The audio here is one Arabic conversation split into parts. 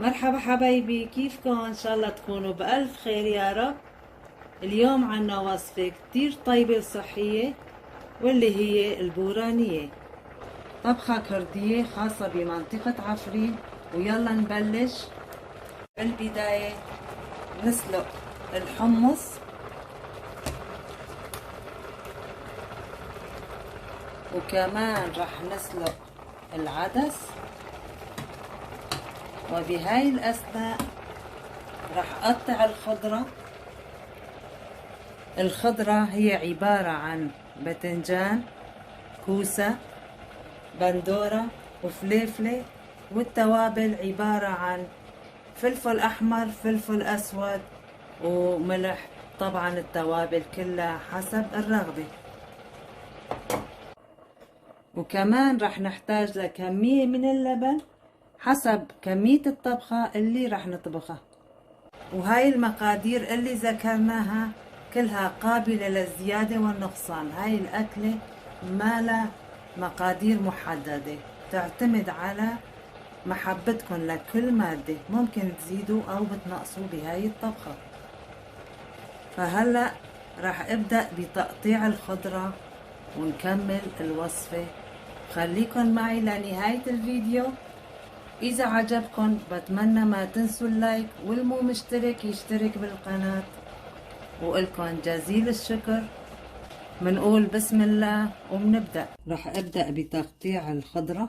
مرحبا حبايبي، كيفكم؟ ان شاء الله تكونوا بألف خير يا رب. اليوم عنا وصفة كتير طيبة وصحية، واللي هي البورانية، طبخة كردية خاصة بمنطقة عفرين. ويلا نبلش. بالبداية نسلق الحمص، وكمان رح نسلق العدس. وبهاي الأثناء رح أقطع الخضرة هي عبارة عن باذنجان، كوسة، بندورة، وفليفلة. والتوابل عبارة عن فلفل أحمر، فلفل أسود، وملح. طبعا التوابل كلها حسب الرغبة. وكمان رح نحتاج لكمية من اللبن حسب كمية الطبخة اللي رح نطبخها. وهاي المقادير اللي ذكرناها كلها قابلة للزيادة والنقصان. هاي الأكلة ما لها مقادير محددة، تعتمد على محبتكم لكل مادة، ممكن تزيدوا أو بتنقصوا بهاي الطبخة. فهلأ راح أبدأ بتقطيع الخضرة ونكمل الوصفة. خليكن معي لنهاية الفيديو. إذا عجبكن بتمنى ما تنسوا اللايك، والمو مشترك يشترك بالقناة. وإلكن جزيل الشكر. منقول بسم الله ومنبدأ. رح أبدأ بتقطيع الخضرة.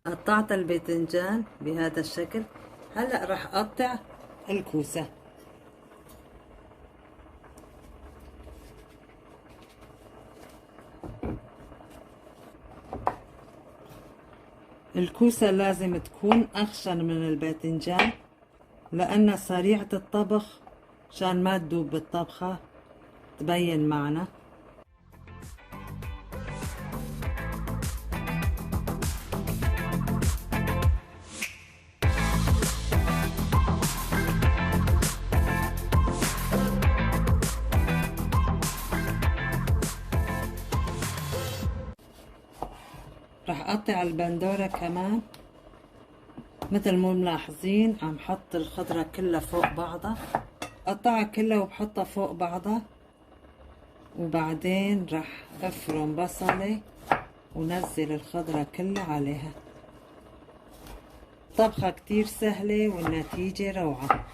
قطعت الباذنجان بهذا الشكل. هلأ رح أقطع الكوسة. الكوسة لازم تكون أخشن من الباذنجان لأنها سريعة الطبخ، عشان ما تدوب بالطبخة تبين معنا. رح أقطع البندورة كمان. مثل مو ملاحظين عم حط الخضرة كلها فوق بعضها، قطعها كلها وبحطها فوق بعضها. وبعدين رح أفرم بصلة ونزل الخضرة كلها عليها. طبخة كتير سهلة والنتيجة روعة.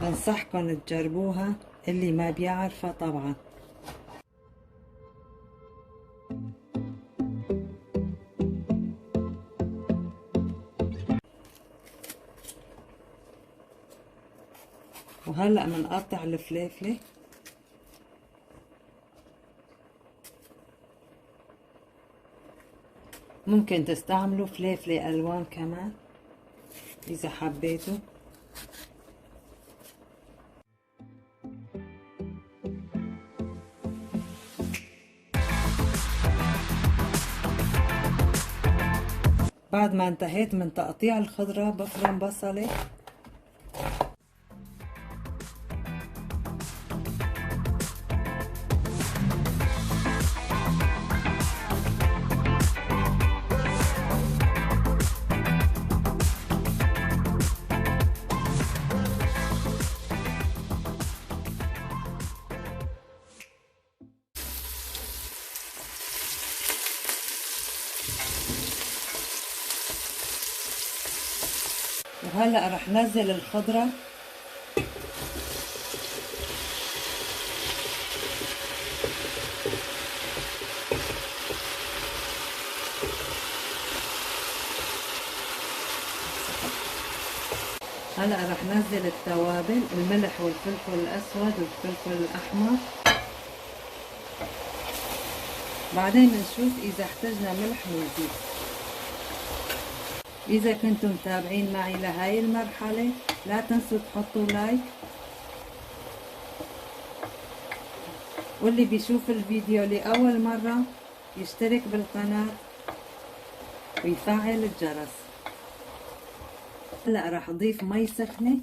بنصحكن تجربوها اللي ما بيعرفها طبعا. وهلأ منقطع الفليفلة. ممكن تستعملوا فليفلة ألوان كمان إذا حبيتوا. بعد ما انتهيت من تقطيع الخضرة بفرم بصلة. وهلأ رح نزل الخضرة. هلا رح نزل التوابل، الملح والفلفل الاسود والفلفل الاحمر، بعدين بنشوف اذا احتجنا ملح بنزيد. اذا كنتم متابعين معي لهاي المرحلة لا تنسوا تحطوا لايك، واللي بيشوف الفيديو لأول مرة يشترك بالقناة ويفعل الجرس. هلا راح اضيف مي سخنة،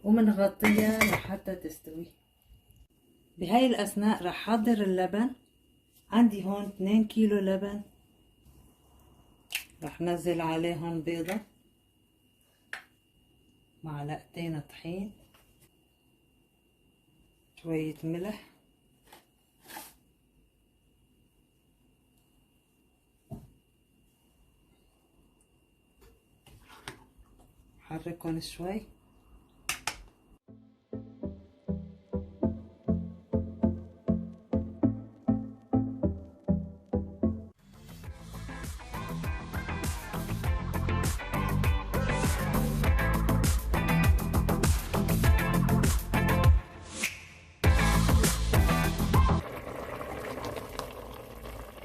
ومنغطيها لحتى تستوي. بهاي الأثناء رح حضر اللبن. عندي هون 2 كيلو لبن، رح نزل عليهم بيضة، معلقتين طحين، شوية ملح، حركهم شوي.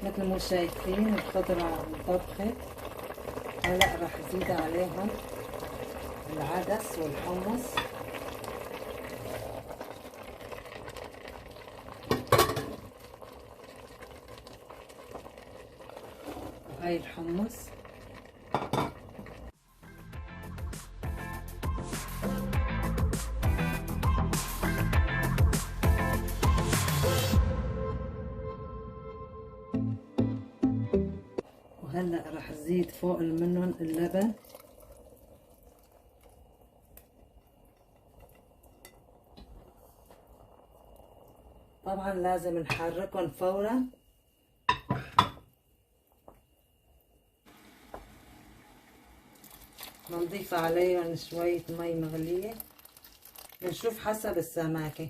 مثل ما شايفين الخضرة انطبخت. هلا راح ازيد عليهم العدس والحمص، وهاي الحمص، وهلا راح ازيد فوق منهم اللبن. طبعا لازم نحركهم فورا. بنضيف عليهم شوية مي مغلية، بنشوف حسب السماكة.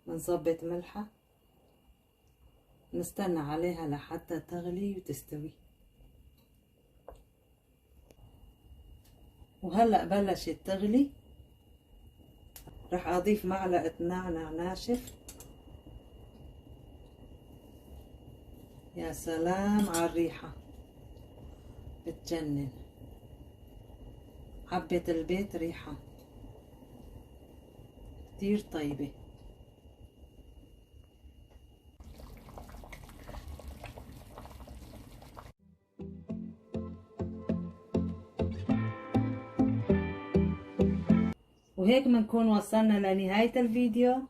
بنظبط ملحها، نستنى عليها لحتى تغلي وتستوي. وهلأ بلشت تغلي، رح اضيف معلقة نعناع ناشف. يا سلام على الريحة، بتجنن، عبت البيت ريحة كتير طيبة. وهيك بنكون وصلنا لنهاية الفيديو.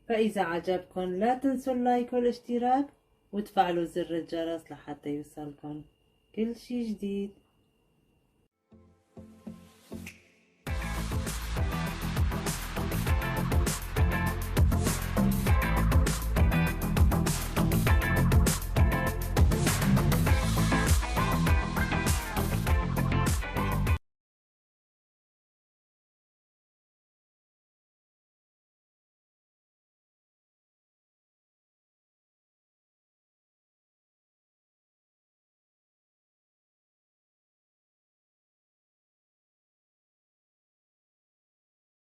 فإذا عجبكم لا تنسوا اللايك والاشتراك وتفعلوا زر الجرس لحتى يوصلكم كل شي جديد.